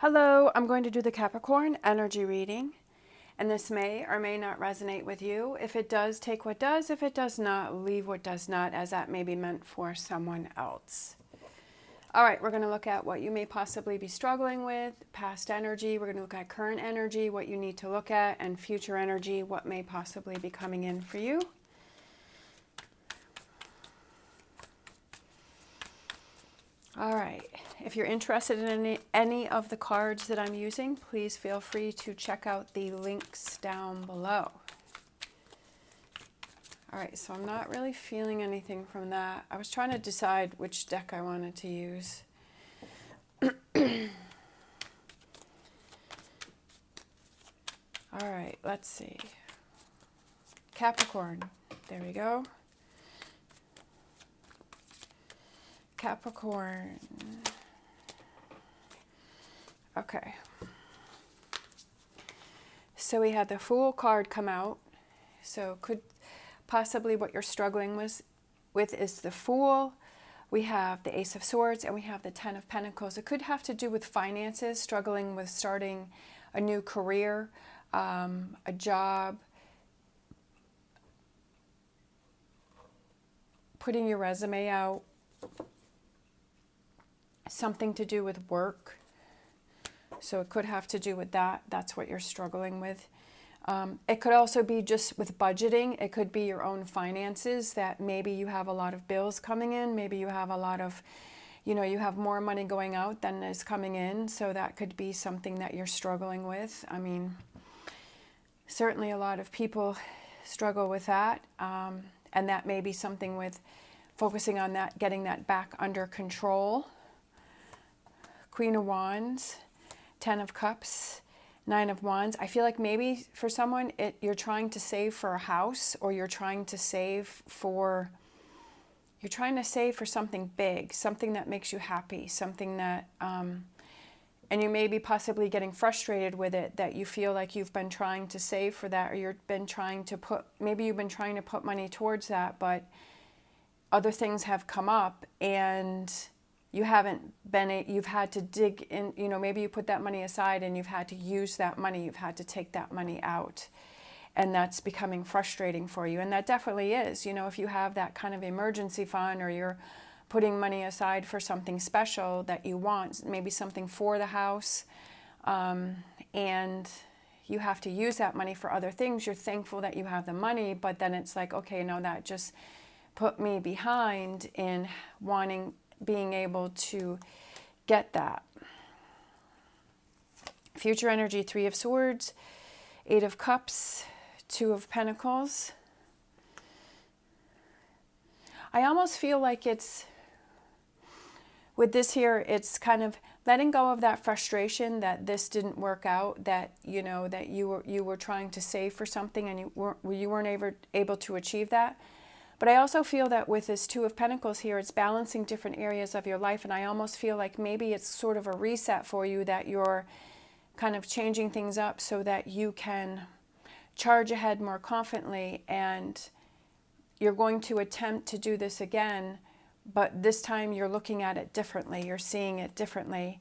Hello, I'm going to do the Capricorn energy reading, and this may or may not resonate with you. If it does, take what does. If it does not, leave what does not, as that may be meant for someone else. All right, we're going to look at what you may possibly be struggling with, past energy. We're going to look at current energy, what you need to look at, and future energy, what may possibly be coming in for you. All right, if you're interested in any of the cards that I'm using, please feel free to check out the links down below. All right, so I'm not really feeling anything from that. I was trying to decide which deck I wanted to use. All right, let's see. Capricorn, there we go. Capricorn. Okay. So we had the Fool card come out. So could possibly what you're struggling with is the Fool. We have the Ace of Swords and we have the Ten of Pentacles. It could have to do with finances, struggling with starting a new career, a job, putting your resume out, something to do with work. So it could have to do with that. That's what you're struggling with. It could also be just with budgeting. It could be your own finances, that maybe you have a lot of bills coming in. Maybe you have a lot of, you have more money going out than is coming in. So that could be something that you're struggling with. I mean, certainly a lot of people struggle with that. And that may be something with focusing on that, getting that back under control. Queen of Wands, Ten of Cups, Nine of Wands. I feel like maybe for someone, you're trying to save for a house, or you're trying to save for something big, something that makes you happy, something that, and you may be possibly getting frustrated with it, that you feel like you've been trying to save for that, or you've been trying to put money towards that, but other things have come up and you've had to dig in, maybe you put that money aside and you've had to use that money, you've had to take that money out, and that's becoming frustrating for you. And that definitely is, if you have that kind of emergency fund, or you're putting money aside for something special that you want, maybe something for the house, and you have to use that money for other things. You're thankful that you have the money, but then it's like, okay, no, that just put me behind in being able to get that. Future energy, Three of Swords, Eight of Cups, Two of Pentacles. I almost feel like with this here, it's kind of letting go of that frustration that this didn't work out, that that you were trying to save for something and you weren't able to achieve that. But I also feel that with this Two of Pentacles here, it's balancing different areas of your life. And I almost feel like maybe it's sort of a reset for you, that you're kind of changing things up so that you can charge ahead more confidently. And you're going to attempt to do this again, but this time you're looking at it differently. You're seeing it differently.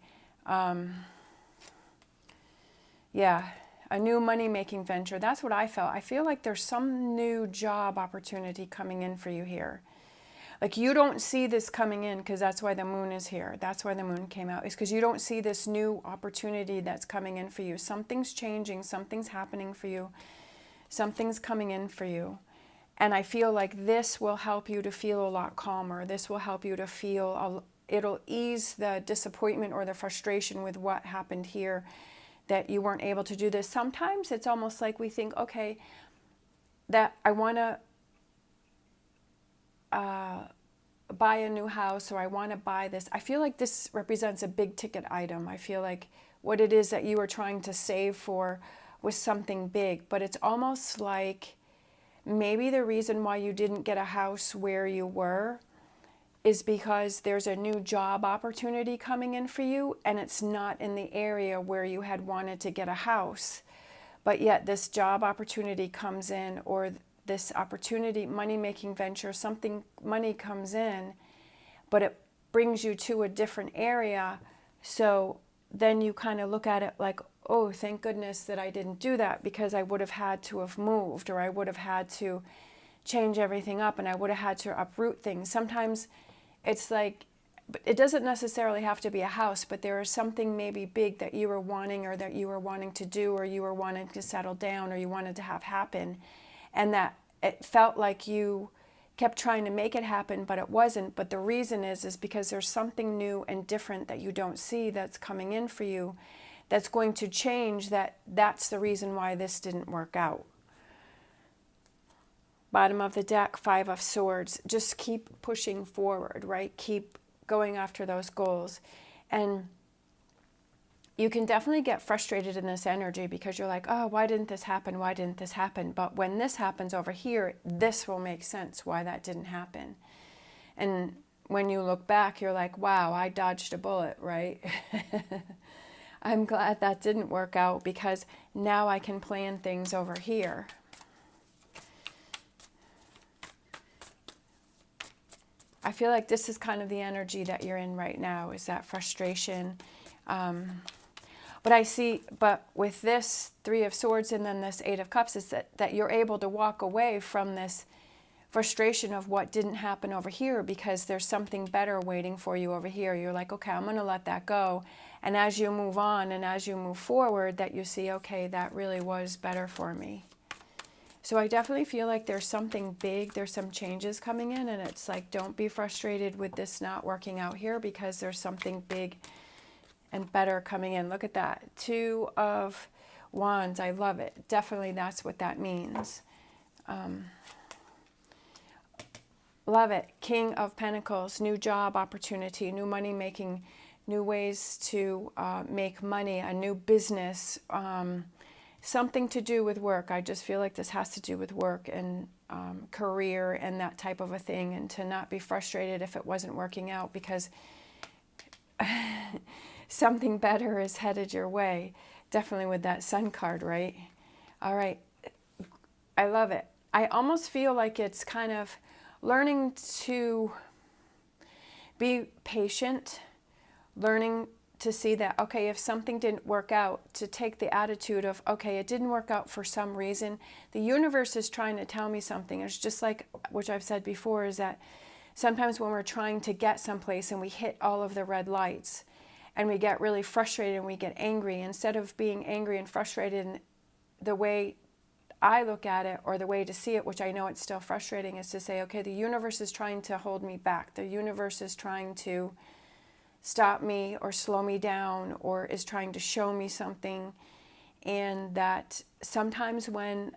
Yeah. A new money-making venture. That's what I felt. I feel like there's some new job opportunity coming in for you here. Like you don't see this coming in, because that's why the moon is here. That's why the moon came out. It's because you don't see this new opportunity that's coming in for you. Something's changing. Something's happening for you. Something's coming in for you. And I feel like this will help you to feel a lot calmer. This will help you to feel, it'll ease the disappointment or the frustration with what happened here, that you weren't able to do this. Sometimes it's almost like we think, okay, that I want to buy a new house, or I want to buy this. I feel like this represents a big ticket item. I feel like what it is that you were trying to save for was something big, but it's almost like maybe the reason why you didn't get a house where you were is because there's a new job opportunity coming in for you, and it's not in the area where you had wanted to get a house. But yet this job opportunity comes in, or this opportunity, money-making venture, money comes in, but it brings you to a different area. So then you kind of look at it like, oh, thank goodness that I didn't do that, because I would have had to have moved, or I would have had to change everything up, and I would have had to uproot things. Sometimes it's like, it doesn't necessarily have to be a house, but there is something maybe big that you were wanting, or that you were wanting to do, or you were wanting to settle down, or you wanted to have happen, and that it felt like you kept trying to make it happen, but it wasn't. But the reason is because there's something new and different that you don't see that's coming in for you, that's going to change that. That's the reason why this didn't work out. Bottom of the deck, 5 of Swords. Just keep pushing forward, right? Keep going after those goals. And you can definitely get frustrated in this energy, because you're like, oh, why didn't this happen? Why didn't this happen? But when this happens over here, this will make sense why that didn't happen. And when you look back, you're like, wow, I dodged a bullet, right? I'm glad that didn't work out, because now I can plan things over here. I feel like this is kind of the energy that you're in right now, is that frustration. But I see, but with this 3 of Swords and then this 8 of Cups, is that you're able to walk away from this frustration of what didn't happen over here, because there's something better waiting for you over here. You're like, okay, I'm going to let that go. And as you move on and as you move forward, that you see, okay, that really was better for me. So I definitely feel like there's something big, there's some changes coming in, and it's like, don't be frustrated with this not working out here, because there's something big and better coming in. Look at that. 2 of Wands. I love it. Definitely that's what that means. Love it. King of Pentacles. New job opportunity, new money making, new ways to make money, a new business, something to do with work. I just feel like this has to do with work and career and that type of a thing, and to not be frustrated if it wasn't working out, because something better is headed your way. Definitely with that Sun card, right? All right. I love it. I almost feel like it's kind of learning to be patient, learning to see that, okay, if something didn't work out, to take the attitude of, okay, it didn't work out for some reason. The universe is trying to tell me something. It's just like, which I've said before, is that sometimes when we're trying to get someplace and we hit all of the red lights, and we get really frustrated and we get angry, instead of being angry and frustrated, and the way I look at it, or the way to see it, which I know it's still frustrating, is to say, okay, the universe is trying to hold me back. The universe is trying to stop me or slow me down, or is trying to show me something. And that sometimes when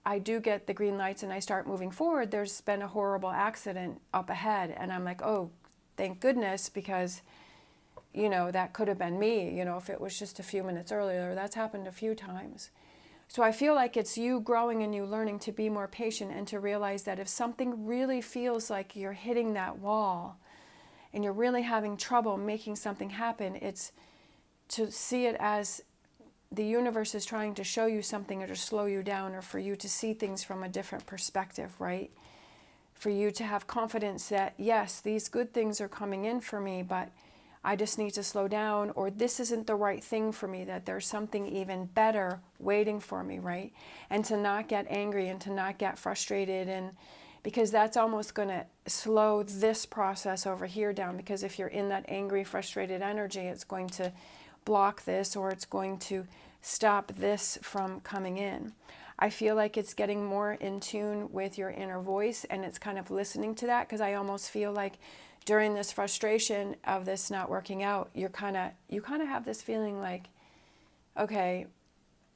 I do get the green lights and I start moving forward, there's been a horrible accident up ahead. And I'm like, oh, thank goodness, because you know, that could have been me, you know, if it was just a few minutes earlier. That's happened a few times. So I feel like it's you growing and you learning to be more patient, and to realize that if something really feels like you're hitting that wall and you're really having trouble making something happen, it's to see it as the universe is trying to show you something, or to slow you down, or for you to see things from a different perspective, right? For you to have confidence that, yes, these good things are coming in for me, but I just need to slow down, or this isn't the right thing for me, that there's something even better waiting for me, right? And to not get angry and to not get frustrated, and because that's almost going to slow this process over here down, because if you're in that angry, frustrated energy, it's going to block this, or it's going to stop this from coming in. I feel like it's getting more in tune with your inner voice, and it's kind of listening to that, because I almost feel like during this frustration of this not working out, you kind of have this feeling like, okay,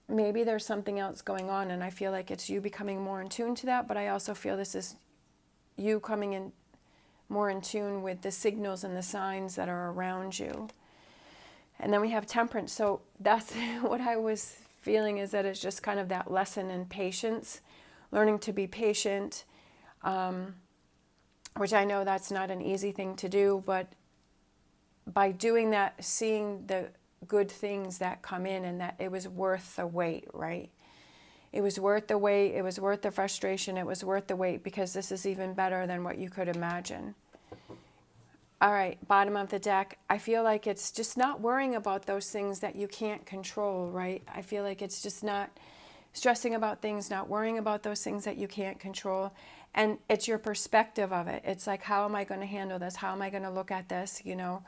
maybe there's something else going on, and I feel like it's you becoming more in tune to that. But I also feel this is you coming in more in tune with the signals and the signs that are around you. And then we have Temperance. So that's what I was feeling, is that it's just kind of that lesson in patience, learning to be patient, which I know that's not an easy thing to do, but by doing that, seeing the good things that come in, and that it was worth the wait, right? It was worth the wait, it was worth the frustration, it was worth the wait, because this is even better than what you could imagine. All right, bottom of the deck. I feel like it's just not worrying about those things that you can't control, right? I feel like it's just not stressing about things, not worrying about those things that you can't control. And it's your perspective of it. It's like, how am I going to handle this? How am I going to look at this? You know,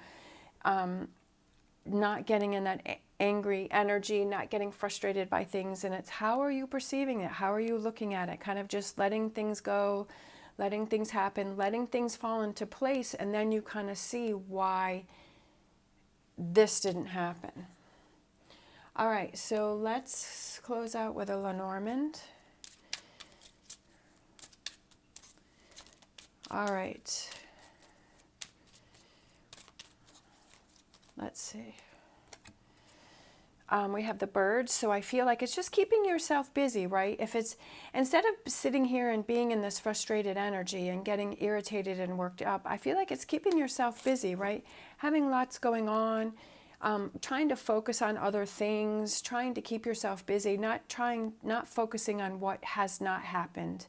not getting in that angry energy, not getting frustrated by things. And it's, how are you perceiving it? How are you looking at it? Kind of just letting things go, letting things happen, letting things fall into place. And then you kind of see why this didn't happen. All right, so let's close out with a Lenormand. All right. Let's see. We have the birds, so I feel like it's just keeping yourself busy, right? If it's, instead of sitting here and being in this frustrated energy and getting irritated and worked up, I feel like it's keeping yourself busy, right? Having lots going on, trying to focus on other things, trying to keep yourself busy, not focusing on what has not happened,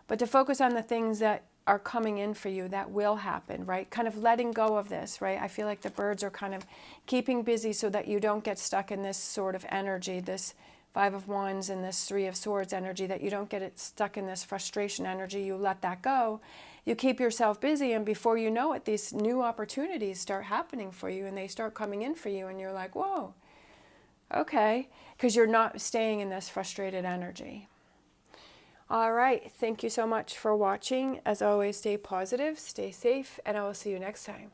but to focus on the things that are coming in for you that will happen, right? Kind of letting go of this, right? I feel like the birds are kind of keeping busy so that you don't get stuck in this sort of energy, this Five of Wands and this Three of Swords energy, that you don't get it stuck in this frustration energy. You let that go. You keep yourself busy, and before you know it, these new opportunities start happening for you, and they start coming in for you, and you're like, whoa, okay, because you're not staying in this frustrated energy. All right, thank you so much for watching. As always, stay positive, stay safe, and I will see you next time.